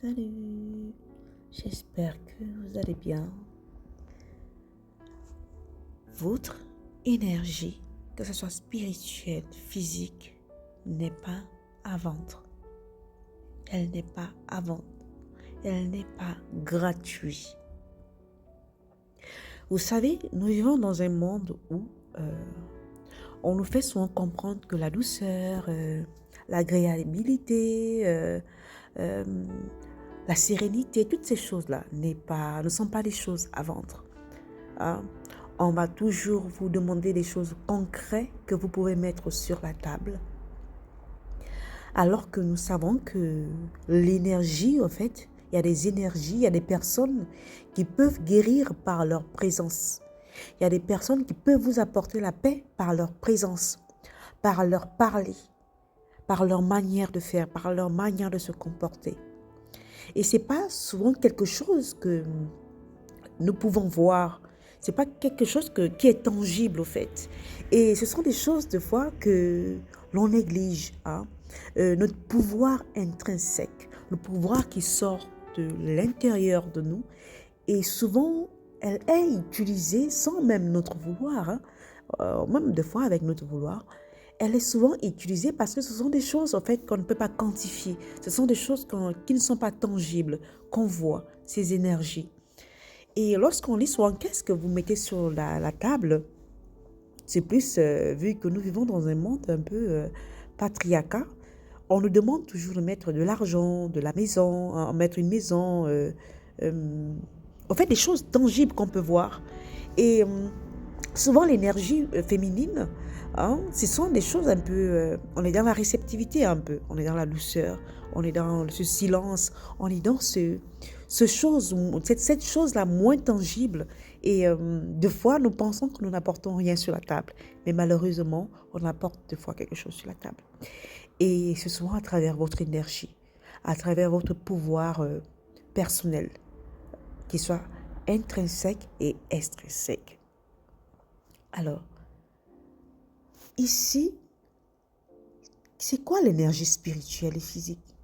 Salut, j'espère que vous allez bien. Votre énergie, que ce soit spirituelle, physique, n'est pas à vendre. Elle n'est pas à vendre. Elle n'est pas gratuite. Vous savez, nous vivons dans un monde où on nous fait souvent comprendre que la douceur, l'agréabilité, la sérénité, toutes ces choses-là ne sont pas des choses à vendre. Hein? On va toujours vous demander des choses concrètes que vous pouvez mettre sur la table. Alors que nous savons que l'énergie, en fait, il y a des énergies, il y a des personnes qui peuvent guérir par leur présence. Il y a des personnes qui peuvent vous apporter la paix par leur présence, par leur parler, par leur manière de faire, par leur manière de se comporter. Et ce n'est pas souvent quelque chose que nous pouvons voir. Ce n'est pas quelque chose qui est tangible, au fait. Et ce sont des choses, des fois, que l'on néglige. Hein? Notre pouvoir intrinsèque, le pouvoir qui sort de l'intérieur de nous, et souvent, elle est utilisée sans même notre vouloir. Hein? Même des fois, avec notre vouloir, elle est souvent utilisée parce que ce sont des choses, en fait, qu'on ne peut pas quantifier. Ce sont des choses qui ne sont pas tangibles, qu'on voit, ces énergies. Et lorsqu'on lit souvent, qu'est-ce que vous mettez sur la table? C'est plus, vu que nous vivons dans un monde un peu patriarcat, on nous demande toujours de mettre de l'argent, de la maison, mettre une maison, en fait, des choses tangibles qu'on peut voir. Et souvent, l'énergie féminine, hein, ce sont des choses un peu... on est dans la réceptivité un peu, on est dans la douceur, on est dans ce silence, on est dans cette chose-là moins tangible. Et des fois, nous pensons que nous n'apportons rien sur la table. Mais malheureusement, on apporte des fois quelque chose sur la table. Et c'est souvent à travers votre énergie, à travers votre pouvoir personnel, qu'il soit intrinsèque et extrinsèque. Alors, ici, c'est quoi l'énergie spirituelle et physique?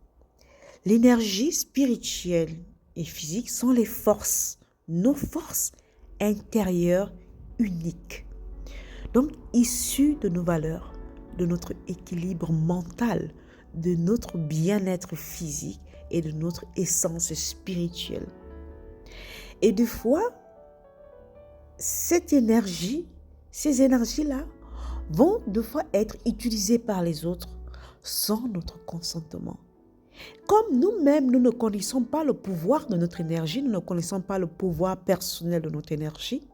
L'énergie spirituelle et physique sont les forces, nos forces intérieures uniques. Donc, issues de nos valeurs, de notre équilibre mental, de notre bien-être physique et de notre essence spirituelle. Et des fois, ces énergies-là vont des fois être utilisées par les autres sans notre consentement. Comme nous-mêmes, nous ne connaissons pas le pouvoir de notre énergie, nous ne connaissons pas le pouvoir personnel de notre énergie,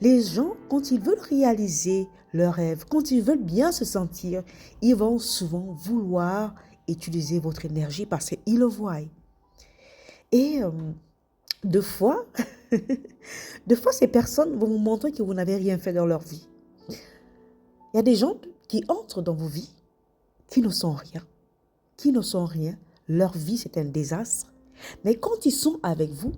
les gens, quand ils veulent réaliser leurs rêves, quand ils veulent bien se sentir, ils vont souvent vouloir utiliser votre énergie parce qu'ils le voient. Et deux fois, ces personnes vont vous montrer que vous n'avez rien fait dans leur vie. Il y a des gens qui entrent dans vos vies, qui ne sont rien. Leur vie, c'est un désastre. Mais quand ils sont avec vous,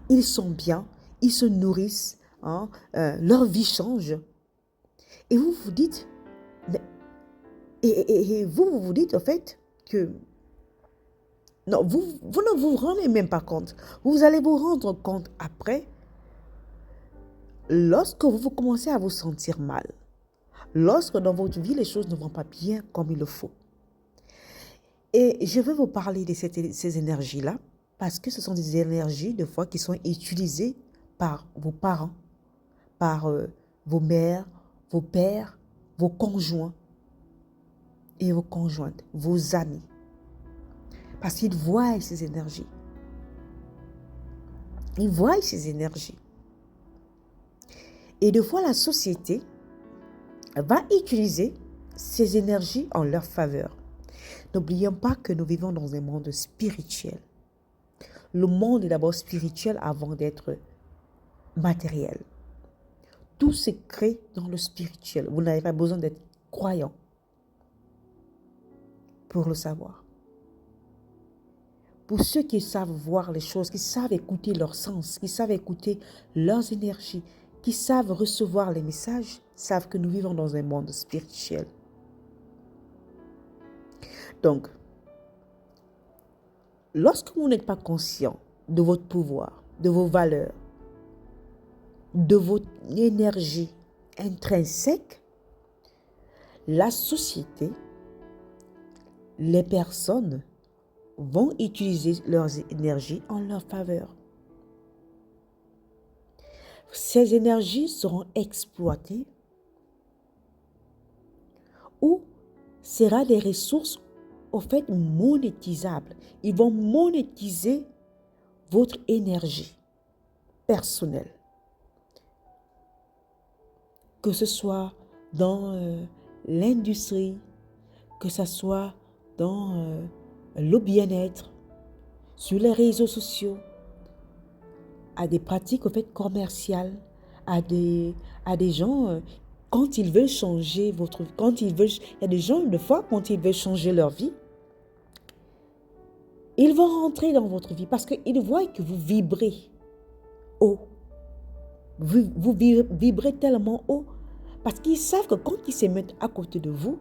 ils sont bien, ils se nourrissent, hein, leur vie change. Et vous vous dites, et vous vous dites en fait que, non, vous ne vous rendez même pas compte. Vous allez vous rendre compte après, lorsque vous commencez à vous sentir mal, lorsque dans votre vie, les choses ne vont pas bien comme il le faut. Et je veux vous parler de ces énergies-là, parce que ce sont des énergies, des fois, qui sont utilisées par vos parents, par vos mères, vos pères, vos conjoints et vos conjointes, vos amis. Parce qu'ils voient ces énergies. Ils voient ces énergies. Et des fois, la société va utiliser ces énergies en leur faveur. N'oublions pas que nous vivons dans un monde spirituel. Le monde est d'abord spirituel avant d'être matériel. Tout se crée dans le spirituel. Vous n'avez pas besoin d'être croyant pour le savoir. Pour ceux qui savent voir les choses, qui savent écouter leur sens, qui savent écouter leurs énergies, qui savent recevoir les messages, savent que nous vivons dans un monde spirituel. Donc, lorsque vous n'êtes pas conscient de votre pouvoir, de vos valeurs, de votre énergie intrinsèque, la société, les personnes vont utiliser leurs énergies en leur faveur. Ces énergies seront exploitées ou seront des ressources au fait monétisables. Ils vont monétiser votre énergie personnelle. Que ce soit dans l'industrie, que ce soit dans le bien-être, sur les réseaux sociaux, à des pratiques au fait commerciales, à des gens quand ils veulent changer il y a des gens de fois quand ils veulent changer leur vie, ils vont rentrer dans votre vie parce qu'ils voient que vous vibrez haut. Vous vibrez tellement haut parce qu'ils savent que quand ils se mettent à côté de vous,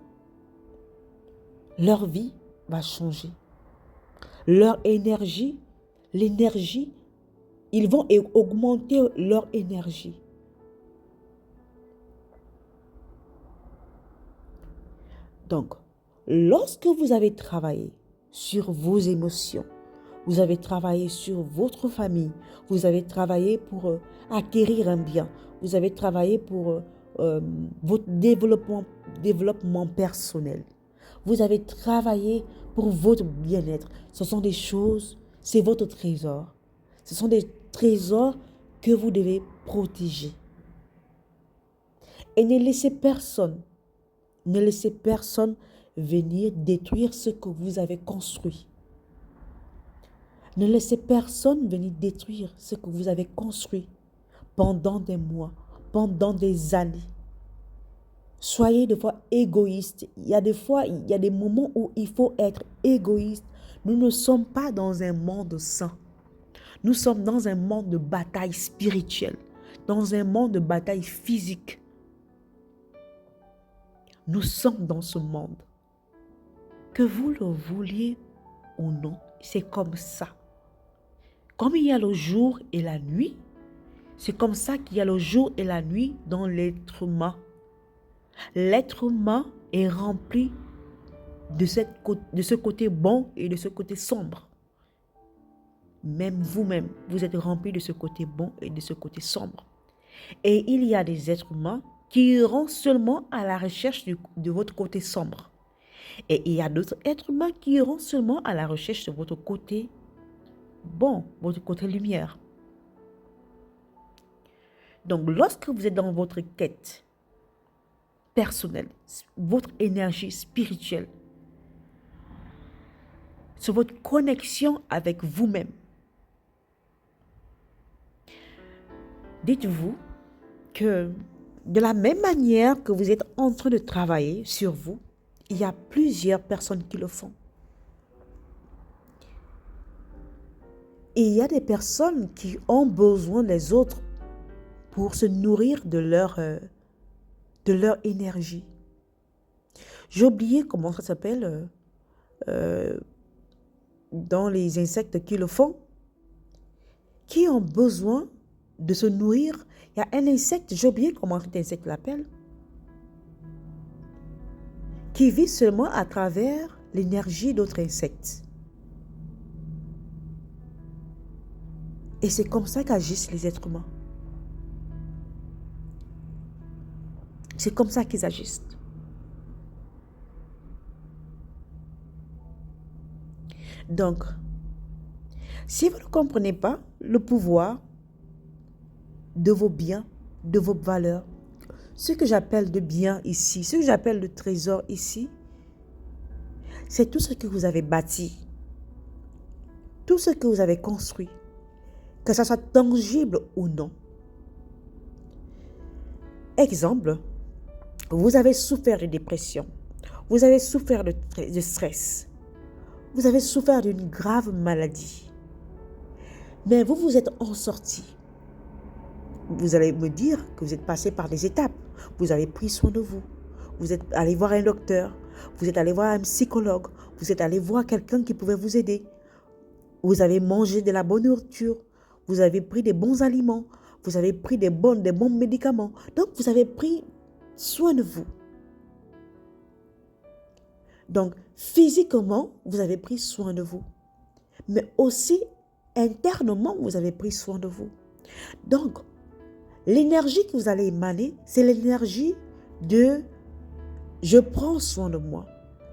leur vie va changer. Leur énergie, ils vont augmenter leur énergie. Donc, lorsque vous avez travaillé sur vos émotions, vous avez travaillé sur votre famille, vous avez travaillé pour acquérir un bien, vous avez travaillé pour votre développement personnel, vous avez travaillé pour votre bien-être. Ce sont des choses, c'est votre trésor. Ce sont des trésors que vous devez protéger. Et ne laissez personne venir détruire ce que vous avez construit. Ne laissez personne venir détruire ce que vous avez construit pendant des mois, pendant des années. Soyez des fois égoïste. Il y a des moments où il faut être égoïste. Nous ne sommes pas dans un monde sain. Nous sommes dans un monde de bataille spirituelle, dans un monde de bataille physique. Nous sommes dans ce monde. Que vous le vouliez ou non, c'est comme ça. Comme il y a le jour et la nuit, c'est comme ça qu'il y a le jour et la nuit dans l'être humain. L'être humain est rempli de ce côté bon et de ce côté sombre. Même vous-même, vous êtes rempli de ce côté bon et de ce côté sombre. Et il y a des êtres humains qui iront seulement à la recherche de votre côté sombre. Et il y a d'autres êtres humains qui iront seulement à la recherche de votre côté bon, votre côté lumière. Donc, lorsque vous êtes dans votre quête personnelle, votre énergie spirituelle, sur votre connexion avec vous-même, dites-vous que de la même manière que vous êtes en train de travailler sur vous, il y a plusieurs personnes qui le font. Et il y a des personnes qui ont besoin des autres pour se nourrir de leur énergie. J'ai oublié comment ça s'appelle dans les insectes qui le font, qui ont besoin de se nourrir. Il y a un insecte, j'ai oublié comment cet insecte l'appelle, qui vit seulement à travers l'énergie d'autres insectes. Et c'est comme ça qu'agissent les êtres humains. C'est comme ça qu'ils agissent. Donc, si vous ne comprenez pas le pouvoir de vos biens, de vos valeurs, ce que j'appelle de bien ici, ce que j'appelle de trésor ici, c'est tout ce que vous avez bâti, tout ce que vous avez construit, que ça soit tangible ou non. Exemple, vous avez souffert de dépression, vous avez souffert de stress, vous avez souffert d'une grave maladie, mais vous vous êtes en sorti. Vous allez me dire que vous êtes passé par des étapes. Vous avez pris soin de vous. Vous êtes allé voir un docteur. Vous êtes allé voir un psychologue. Vous êtes allé voir quelqu'un qui pouvait vous aider. Vous avez mangé de la bonne nourriture. Vous avez pris des bons aliments. Vous avez pris des bons médicaments. Donc, vous avez pris soin de vous. Donc, physiquement, vous avez pris soin de vous. Mais aussi, internement, vous avez pris soin de vous. Donc, l'énergie que vous allez émaner, c'est l'énergie de « je prends soin de moi ».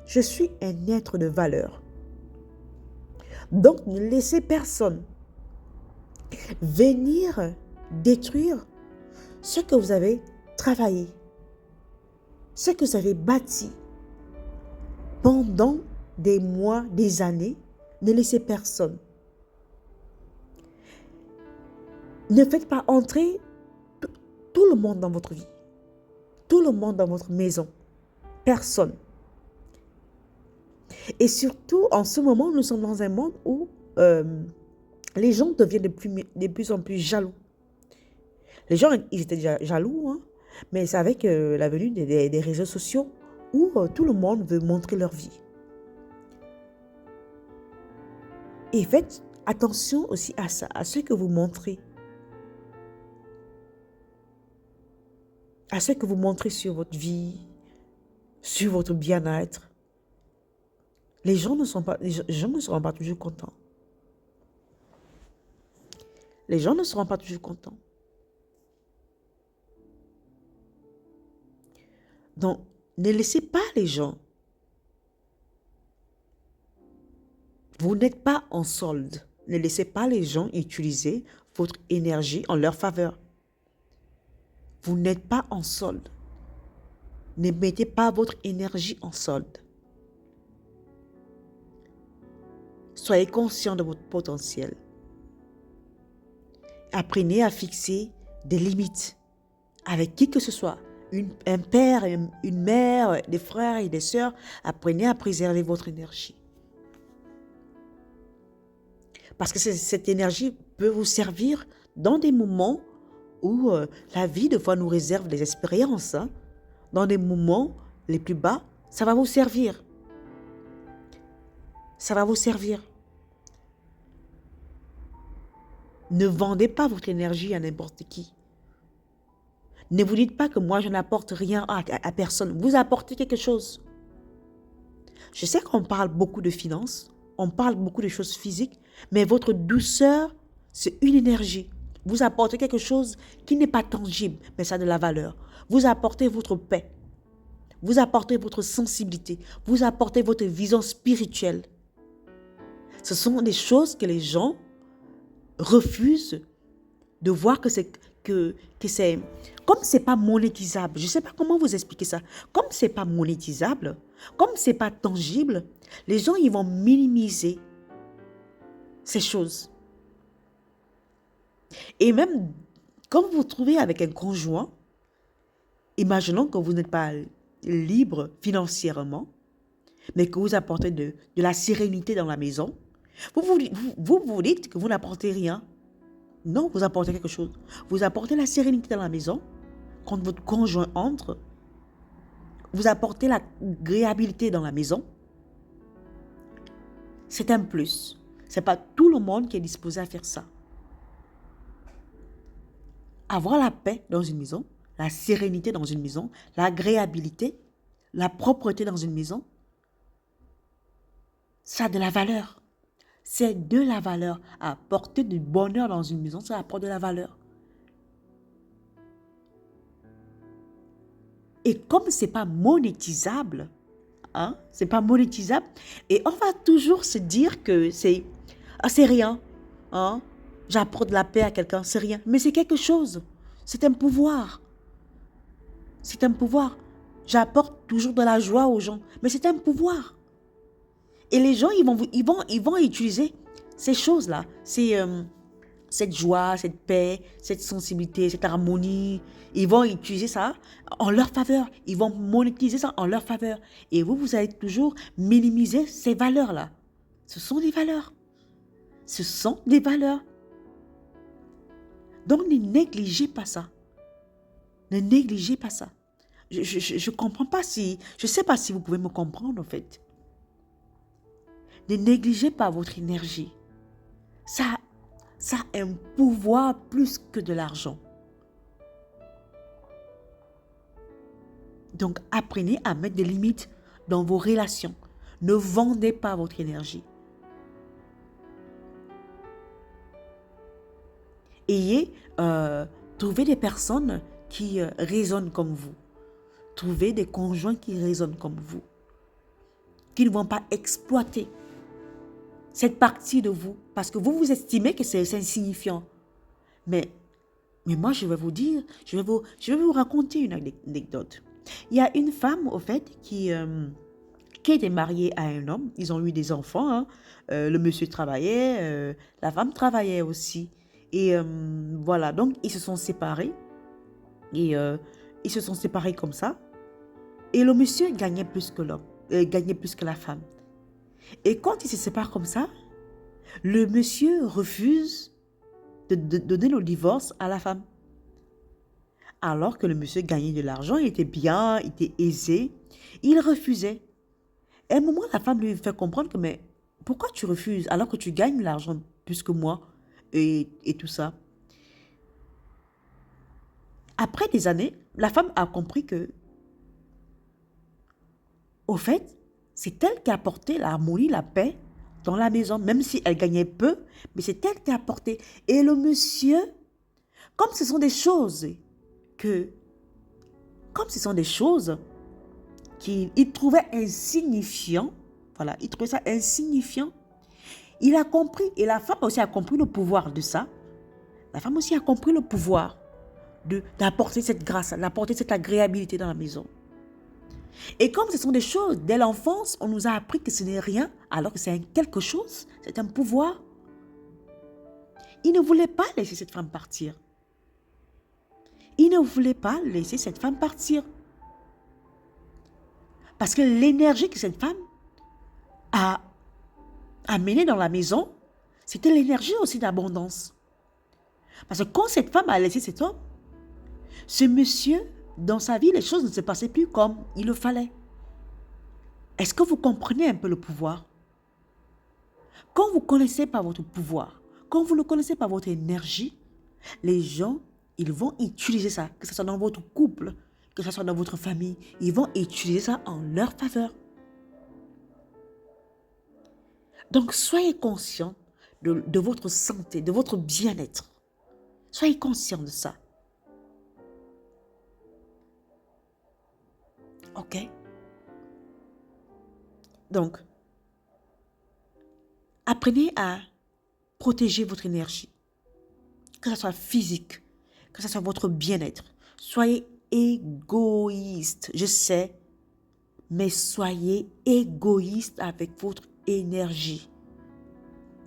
Je suis un être de valeur. Donc, ne laissez personne venir détruire ce que vous avez travaillé, ce que vous avez bâti pendant des mois, des années. Ne laissez personne. Ne faites pas entrer tout le monde dans votre vie, tout le monde dans votre maison. Personne. Et surtout, en ce moment, nous sommes dans un monde où les gens deviennent de plus en plus jaloux. Les gens, ils étaient déjà jaloux, hein, mais c'est avec la venue des réseaux sociaux où tout le monde veut montrer leur vie. Et faites attention aussi à ça, à ce que vous montrez. À ce que vous montrez sur votre vie, sur votre bien-être. Les gens ne seront pas toujours contents. Les gens ne seront pas toujours contents. Donc, ne laissez pas les gens. Vous n'êtes pas en solde. Ne laissez pas les gens utiliser votre énergie en leur faveur. Vous n'êtes pas en solde. Ne mettez pas votre énergie en solde. Soyez conscient de votre potentiel. Apprenez à fixer des limites avec qui que ce soit. Un père, une mère, des frères et des sœurs. Apprenez à préserver votre énergie. Parce que cette énergie peut vous servir dans des moments où la vie, des fois, nous réserve des expériences. Hein. Dans des moments les plus bas, ça va vous servir. Ça va vous servir. Ne vendez pas votre énergie à n'importe qui. Ne vous dites pas que moi, je n'apporte rien à personne. Vous apportez quelque chose. Je sais qu'on parle beaucoup de finances, on parle beaucoup de choses physiques, mais votre douceur, c'est une énergie. Vous apportez quelque chose qui n'est pas tangible, mais ça a de la valeur. Vous apportez votre paix. Vous apportez votre sensibilité. Vous apportez votre vision spirituelle. Ce sont des choses que les gens refusent de voir que c'est... Comme ce n'est pas monétisable, je ne sais pas comment vous expliquer ça. Comme ce n'est pas monétisable, comme ce n'est pas tangible, les gens ils vont minimiser ces choses. Et même quand vous vous trouvez avec un conjoint, imaginons que vous n'êtes pas libre financièrement, mais que vous apportez de la sérénité dans la maison, vous dites que vous n'apportez rien. Non, vous apportez quelque chose. Vous apportez la sérénité dans la maison. Quand votre conjoint entre, vous apportez l'agréabilité dans la maison. C'est un plus. Ce n'est pas tout le monde qui est disposé à faire ça. Avoir la paix dans une maison, la sérénité dans une maison, l'agréabilité, la propreté dans une maison, ça a de la valeur. C'est de la valeur. Apporter du bonheur dans une maison, ça apporte de la valeur. Et comme ce n'est pas monétisable, hein, c'est pas monétisable, et on va toujours se dire que c'est rien, hein, j'apporte de la paix à quelqu'un, c'est rien. Mais c'est quelque chose. C'est un pouvoir. C'est un pouvoir. J'apporte toujours de la joie aux gens, mais c'est un pouvoir. Et les gens, ils vont utiliser ces choses-là. Cette joie, cette paix, cette sensibilité, cette harmonie. Ils vont utiliser ça en leur faveur. Ils vont monétiser ça en leur faveur. Et vous allez toujours minimiser ces valeurs-là. Ce sont des valeurs. Ce sont des valeurs. Donc, ne négligez pas ça. Ne négligez pas ça. Je ne comprends pas si... Je ne sais pas si vous pouvez me comprendre, en fait. Ne négligez pas votre énergie. Ça, ça a un pouvoir plus que de l'argent. Donc, apprenez à mettre des limites dans vos relations. Ne vendez pas votre énergie. Trouvez des personnes qui résonnent comme vous. Trouvez des conjoints qui résonnent comme vous. Qui ne vont pas exploiter cette partie de vous parce que vous vous estimez que c'est insignifiant. Mais moi, je vais vous dire, je vais vous raconter une anecdote. Il y a une femme, au fait, qui était mariée à un homme. Ils ont eu des enfants. Hein. Le monsieur travaillait, la femme travaillait aussi. Et voilà, donc ils se sont séparés. Et ils se sont séparés comme ça. Et le monsieur gagnait plus que l'homme, gagnait plus que la femme. Et quand ils se séparent comme ça, le monsieur refuse de donner le divorce à la femme. Alors que le monsieur gagnait de l'argent, il était bien, il était aisé. Il refusait. Et à un moment, la femme lui fait comprendre que, mais pourquoi tu refuses alors que tu gagnes l'argent plus que moi et tout ça. Après des années, la femme a compris que, au fait, c'est elle qui a apporté l'harmonie, la paix dans la maison, même si elle gagnait peu, mais c'est elle qui a apporté. Et le monsieur, comme ce sont des choses qu'il trouvait insignifiants, voilà, il trouvait ça insignifiant, il a compris, et la femme aussi a compris le pouvoir de ça. La femme aussi a compris le pouvoir d'apporter cette grâce, d'apporter cette agréabilité dans la maison. Et comme ce sont des choses, dès l'enfance, on nous a appris que ce n'est rien, alors que c'est quelque chose, c'est un pouvoir. Il ne voulait pas laisser cette femme partir. Il ne voulait pas laisser cette femme partir. Parce que l'énergie que cette femme a amenée dans la maison, c'était l'énergie aussi d'abondance. Parce que quand cette femme a laissé cet homme, ce monsieur, dans sa vie, les choses ne se passaient plus comme il le fallait. Est-ce que vous comprenez un peu le pouvoir? Quand vous ne connaissez pas votre pouvoir, quand vous ne connaissez pas votre énergie, les gens, ils vont utiliser ça, que ce soit dans votre couple, que ce soit dans votre famille, ils vont utiliser ça en leur faveur. Donc, soyez conscient de votre santé, de votre bien-être. Soyez conscient de ça. Ok? Donc, apprenez à protéger votre énergie, que ce soit physique, que ce soit votre bien-être. Soyez égoïste, je sais, mais soyez égoïste avec votre énergie.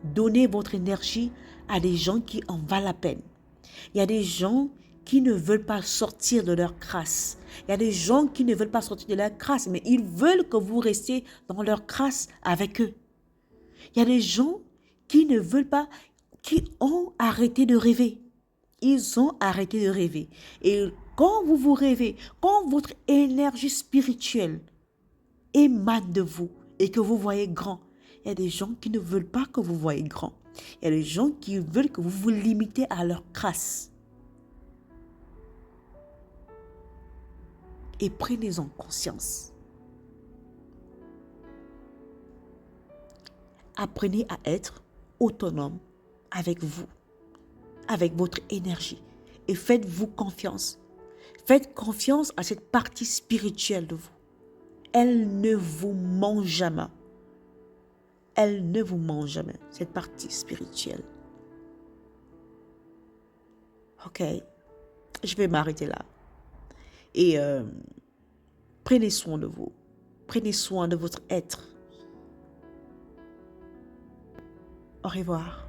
Donnez votre énergie à des gens qui en valent la peine. Il y a des gens qui ne veulent pas sortir de leur crasse. Il y a des gens qui ne veulent pas sortir de leur crasse, mais ils veulent que vous restiez dans leur crasse avec eux. Il y a des gens qui ne veulent pas, qui ont arrêté de rêver. Ils ont arrêté de rêver. Et quand vous rêvez, quand votre énergie spirituelle émane de vous et que vous voyez grand, il y a des gens qui ne veulent pas que vous voyez grand. Il y a des gens qui veulent que vous vous limitez à leur crasse. Et prenez-en conscience. Apprenez à être autonome avec vous, avec votre énergie. Et faites-vous confiance. Faites confiance à cette partie spirituelle de vous. Elle ne vous ment jamais. Elle ne vous ment jamais, cette partie spirituelle. Ok, je vais m'arrêter là. Et prenez soin de vous. Prenez soin de votre être. Au revoir.